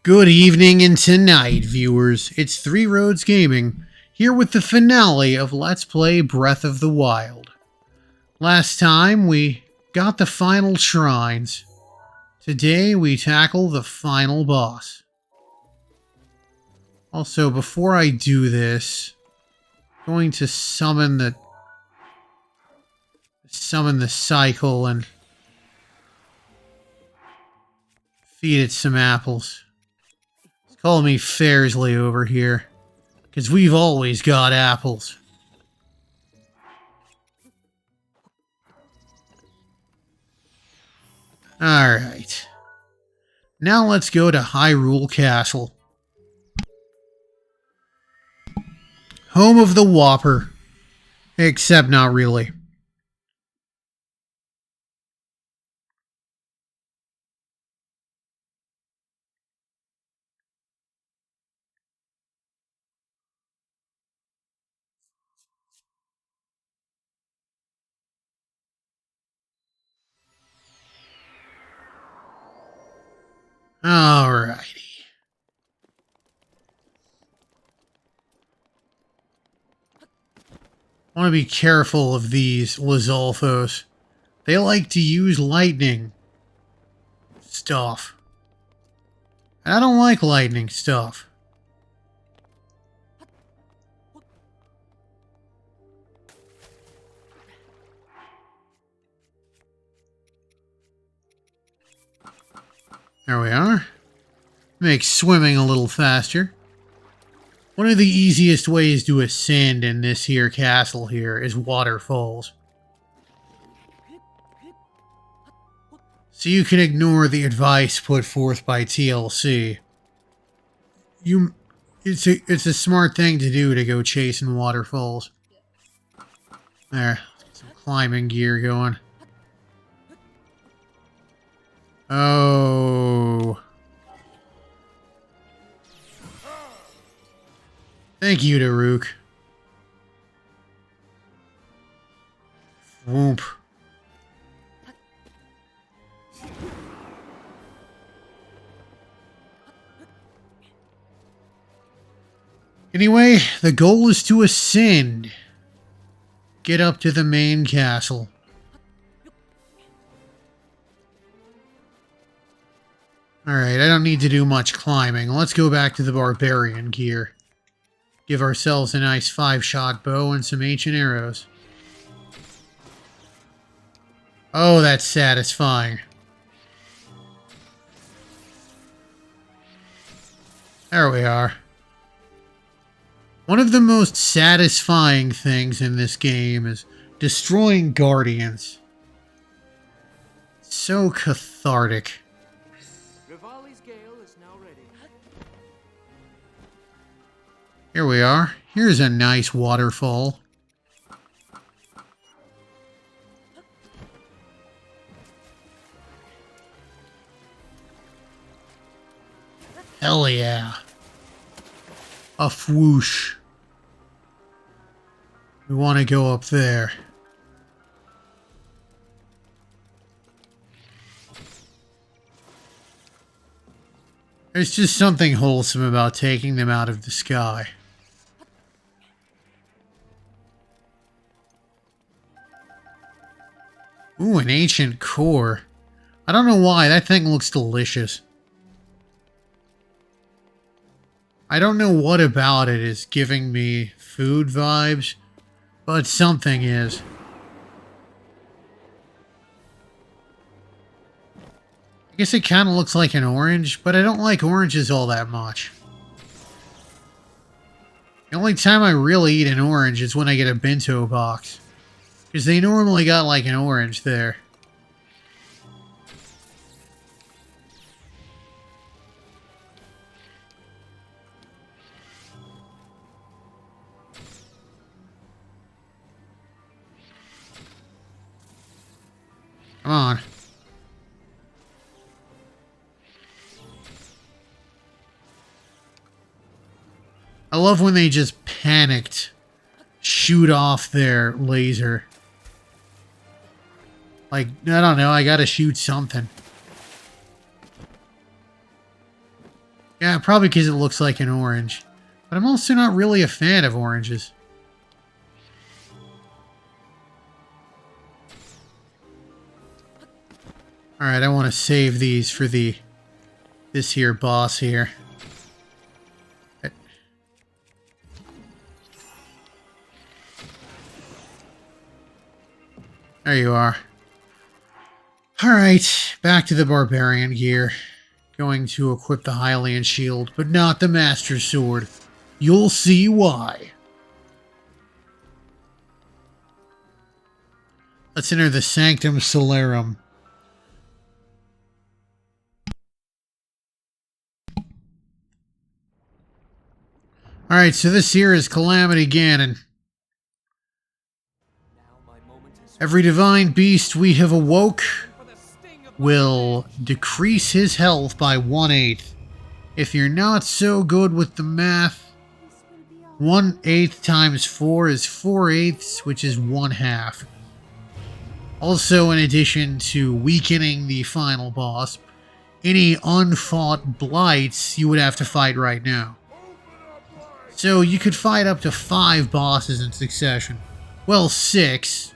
Good evening and tonight, viewers. It's Three Roads Gaming, here with the finale of Let's Play Breath of the Wild. Last time, we got the final shrines. Today, we tackle the final boss. Also, before I do this, I'm going to summon the cycle and feed it some apples. Call me Fairsley over here, because we've always got apples. Alright. Now let's go to Hyrule Castle. Home of the Whopper. Except not really. Alrighty. I want to be careful of these Lizalfos. They like to use lightning stuff. And I don't like lightning stuff. There we are. Makes swimming a little faster. One of the easiest ways to ascend in this here castle here is waterfalls. So you can ignore the advice put forth by TLC. It's a smart thing to do to go chasing waterfalls. There, let's get some climbing gear going. Oh. Thank you, Daruk. Whoop. Anyway, the goal is to ascend. Get up to the main castle. Alright, I don't need to do much climbing. Let's go back to the barbarian gear. Give ourselves a nice 5-shot bow and some ancient arrows. Oh, that's satisfying. There we are. One of the most satisfying things in this game is destroying guardians. So cathartic. Here we are. Here's a nice waterfall. Hell yeah. A whoosh. We want to go up there. There's just something wholesome about taking them out of the sky. Ooh, an ancient core. I don't know why, that thing looks delicious. I don't know what about it is giving me food vibes, but something is. I guess it kind of looks like an orange, but I don't like oranges all that much. The only time I really eat an orange is when I get a bento box. Because they normally got like an orange there. Come on. I love when they just panicked, shoot off their laser. Like, I don't know, I gotta shoot something. Yeah, probably because it looks like an orange. But I'm also not really a fan of oranges. Alright, I want to save these for this here boss here. There you are. Alright, back to the barbarian gear. Going to equip the Hylian shield, but not the Master Sword. You'll see why. Let's enter the Sanctum Solarum. Alright, so this here is Calamity Ganon. Every divine beast we have awoke will decrease his health by 1/8. If you're not so good with the math, 1/8 times 4 is 4/8, which is 1/2. Also, in addition to weakening the final boss, any unfought blights you would have to fight right now. So you could fight up to 5 bosses in succession. Well, 6.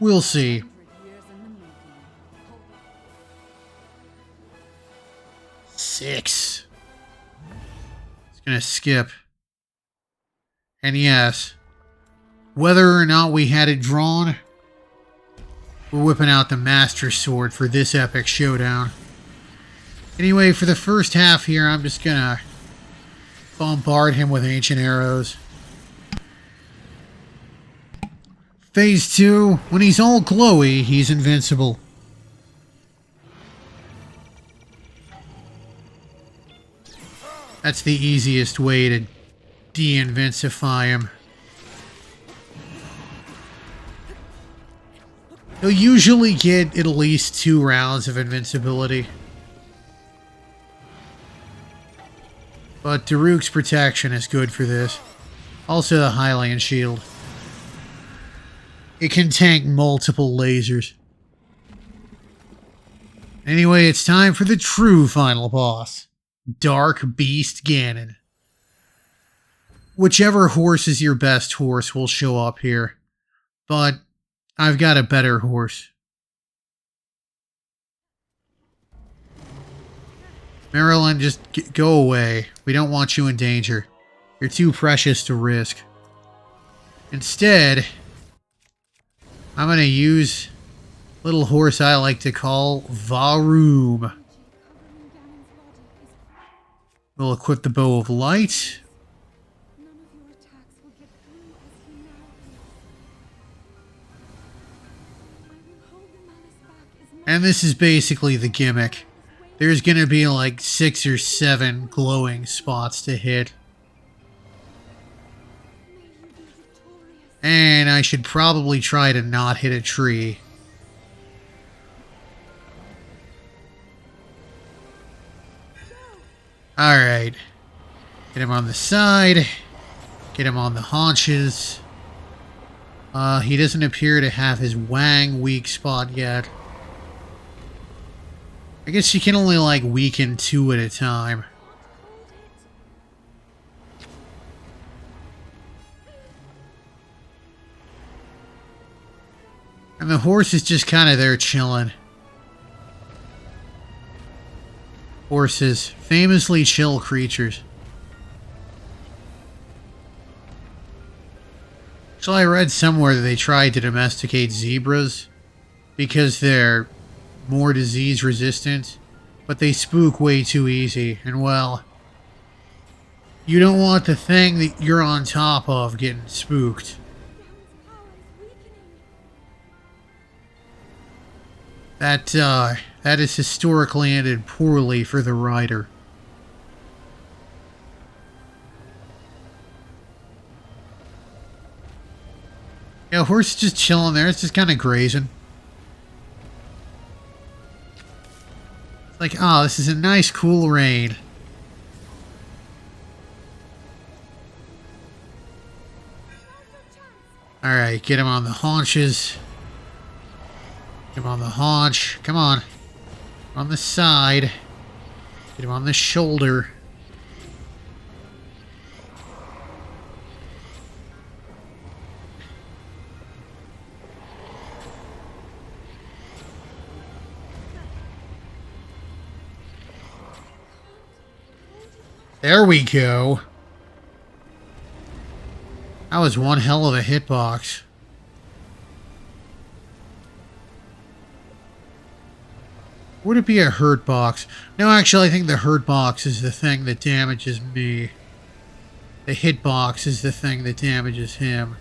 We'll see. Six. It's gonna skip. And yes, whether or not we had it drawn, we're whipping out the Master Sword for this epic showdown. Anyway, for the first half here, I'm just gonna bombard him with ancient arrows. Phase 2, when he's all glowy, he's invincible. That's the easiest way to de-invincify him. He'll usually get at least 2 rounds of invincibility. But Daruk's protection is good for this. Also the Hylian shield. It can tank multiple lasers. Anyway, it's time for the true final boss. Dark Beast Ganon. Whichever horse is your best horse will show up here. But I've got a better horse. Marilyn, just go away. We don't want you in danger. You're too precious to risk. Instead, I'm going to use a little horse I like to call Varum. We'll equip the Bow of Light. And this is basically the gimmick. There's going to be like 6 or 7 glowing spots to hit. And I should probably try to not hit a tree. Alright. Get him on the side. Get him on the haunches. He doesn't appear to have his Wang weak spot yet. I guess you can only, like, weaken 2 at a time. And the horse is just kind of there chilling. Horses, famously chill creatures. So I read somewhere that they tried to domesticate zebras because they're more disease resistant, but they spook way too easy, and well, you don't want the thing that you're on top of getting spooked. That has historically ended poorly for the rider. Yeah, horse is just chilling there, it's just kind of grazing. Like, oh, this is a nice, cool rain. Alright, get him on the haunches. Get him on the haunch. Come on. On the side. Get him on the shoulder. There we go. That was one hell of a hitbox. Would it be a hurt box? No, actually, I think the hurt box is the thing that damages me. The hitbox is the thing that damages him.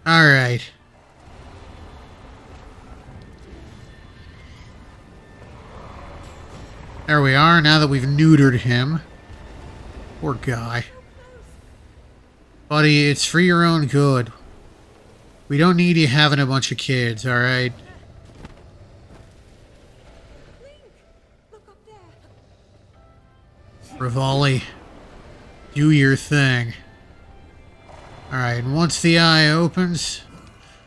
Alright. There we are, now that we've neutered him. Poor guy. Buddy, it's for your own good. We don't need you having a bunch of kids, alright? Rivali, do your thing. Alright, and once the eye opens...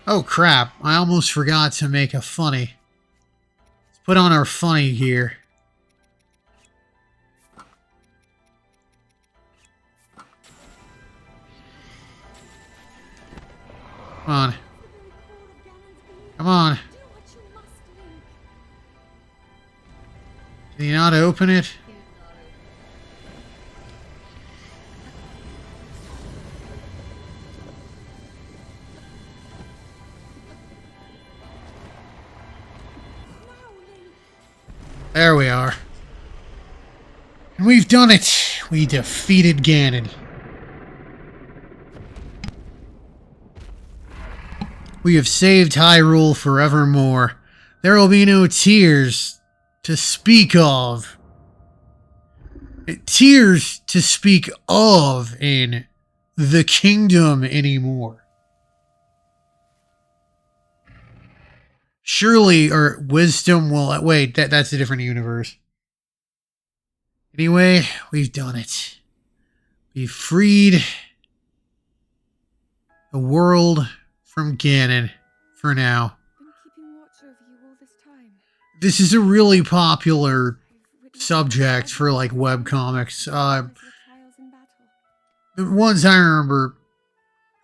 Oh crap, I almost forgot to make a funny. Let's put on our funny gear. Come on. Come on. Can you not open it? There we are. And we've done it! We defeated Ganon. We have saved Hyrule forevermore. There will be no tears to speak of. Tears to speak of in the kingdom anymore. Surely, or wisdom will... Wait, that's a different universe. Anyway, we've done it. We've freed the world from Ganon for now. Been keeping watch over you all this time. This is a really popular subject for like webcomics. The ones I remember,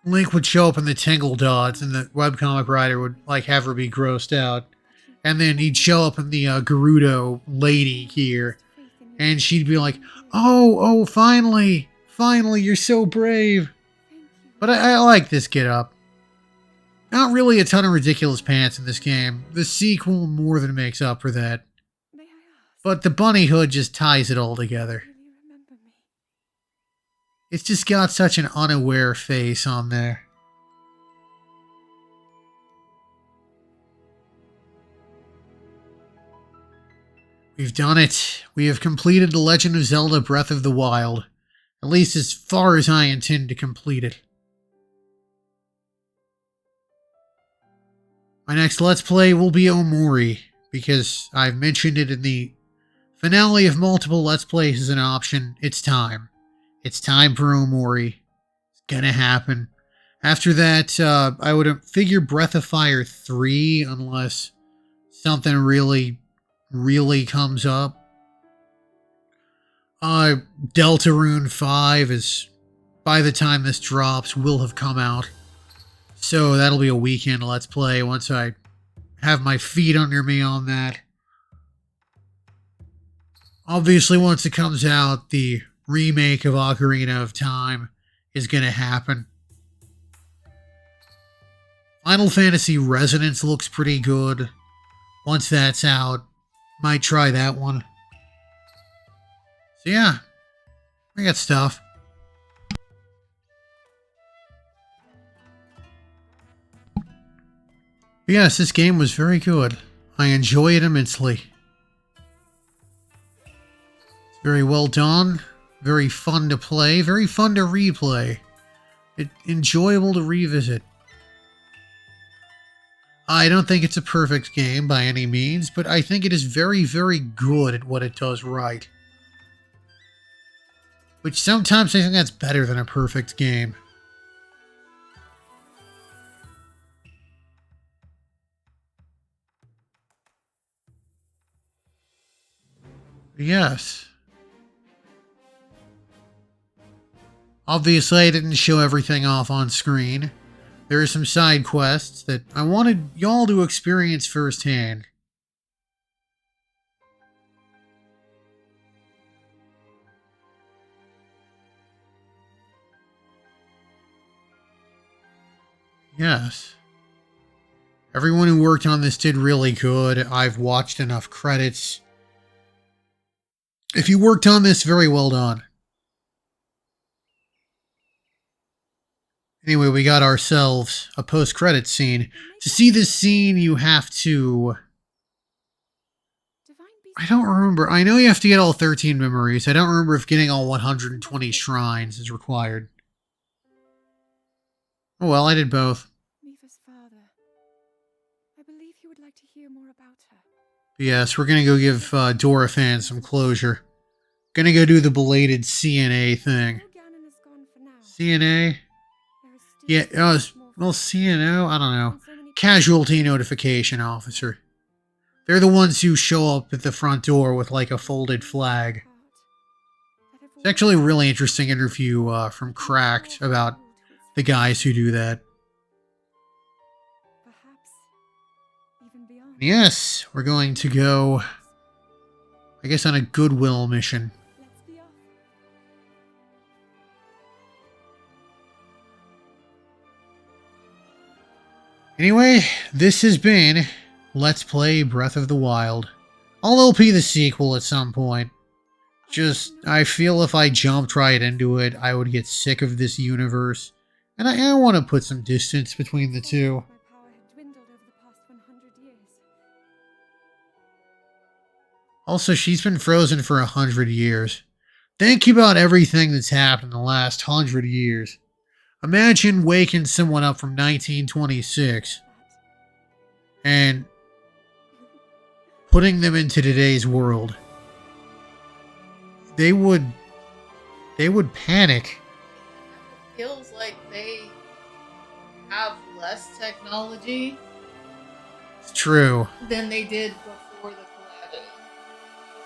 Link would show up in the Tingle Dots and the webcomic writer would like have her be grossed out. And then he'd show up in the Gerudo lady here and she'd be like, oh, finally, you're so brave. But I like this get up. Not really a ton of ridiculous pants in this game. The sequel more than makes up for that. But the bunny hood just ties it all together. It's just got such an unaware face on there. We've done it. We have completed The Legend of Zelda Breath of the Wild. At least as far as I intend to complete it. My next Let's Play will be Omori, because I've mentioned it in the finale of multiple Let's Plays as an option. It's time. It's time for Omori. It's gonna happen. After that, I would figure Breath of Fire 3, unless something really comes up. Deltarune 5 is, by the time this drops, will have come out. So that'll be a weekend Let's Play once I have my feet under me on that. Obviously, once it comes out, the remake of Ocarina of Time is going to happen. Final Fantasy Resonance looks pretty good. Once that's out, might try that one. So yeah, we got stuff. But yes, this game was very good. I enjoy it immensely. It's very well done, very fun to play, very fun to replay. Enjoyable to revisit. I don't think it's a perfect game by any means, but I think it is very, very good at what it does right. Which sometimes I think that's better than a perfect game. Yes. Obviously, I didn't show everything off on screen. There are some side quests that I wanted y'all to experience firsthand. Yes. Everyone who worked on this did really good. I've watched enough credits. If you worked on this, very well done. Anyway, we got ourselves a post-credits scene. To see this scene, you have to... I don't remember. I know you have to get all 13 memories. I don't remember if getting all 120 shrines is required. Oh well, I did both. Mifa's father. I believe he would like to hear more about her. Yes, we're gonna go give Dorothan some closure. Gonna go do the belated CNA thing. Ganon is gone for now. CNA? Yeah, well, CNO? I don't know. Casualty Notification Officer. They're the ones who show up at the front door with like a folded flag. It's actually a really interesting interview from Cracked about the guys who do that. Yes, we're going to go, I guess, on a goodwill mission. Anyway, this has been Let's Play Breath of the Wild. I'll LP the sequel at some point. Just, I feel if I jumped right into it, I would get sick of this universe. And I want to put some distance between the two. Also, she's been frozen for 100 years. Think about everything that's happened in the last 100 years. Imagine waking someone up from 1926 and putting them into today's world. They would panic. It feels like they have less technology. It's true. Than they did before the collapse.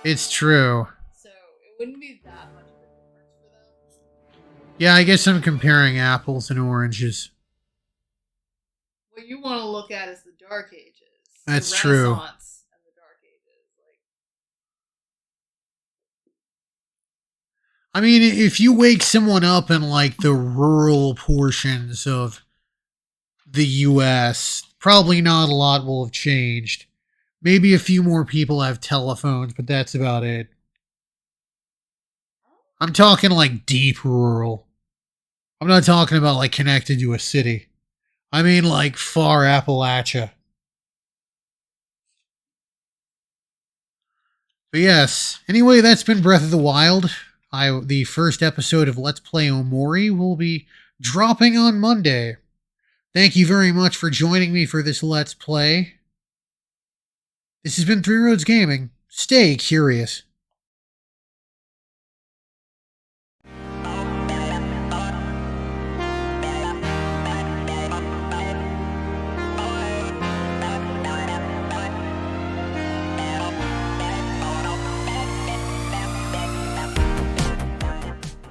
It's true. So it wouldn't be that much of a difference for them. Yeah, I guess I'm comparing apples and oranges. What you want to look at is the Dark Ages. That's the true. Renaissance and the Dark Ages. I mean, if you wake someone up in like the rural portions of the US, probably not a lot will have changed. Maybe a few more people have telephones, but that's about it. I'm talking like deep rural. I'm not talking about like connected to a city. I mean like far Appalachia. But yes, anyway, that's been Breath of the Wild. The first episode of Let's Play Omori will be dropping on Monday. Thank you very much for joining me for this Let's Play. This has been Three Roads Gaming. Stay curious.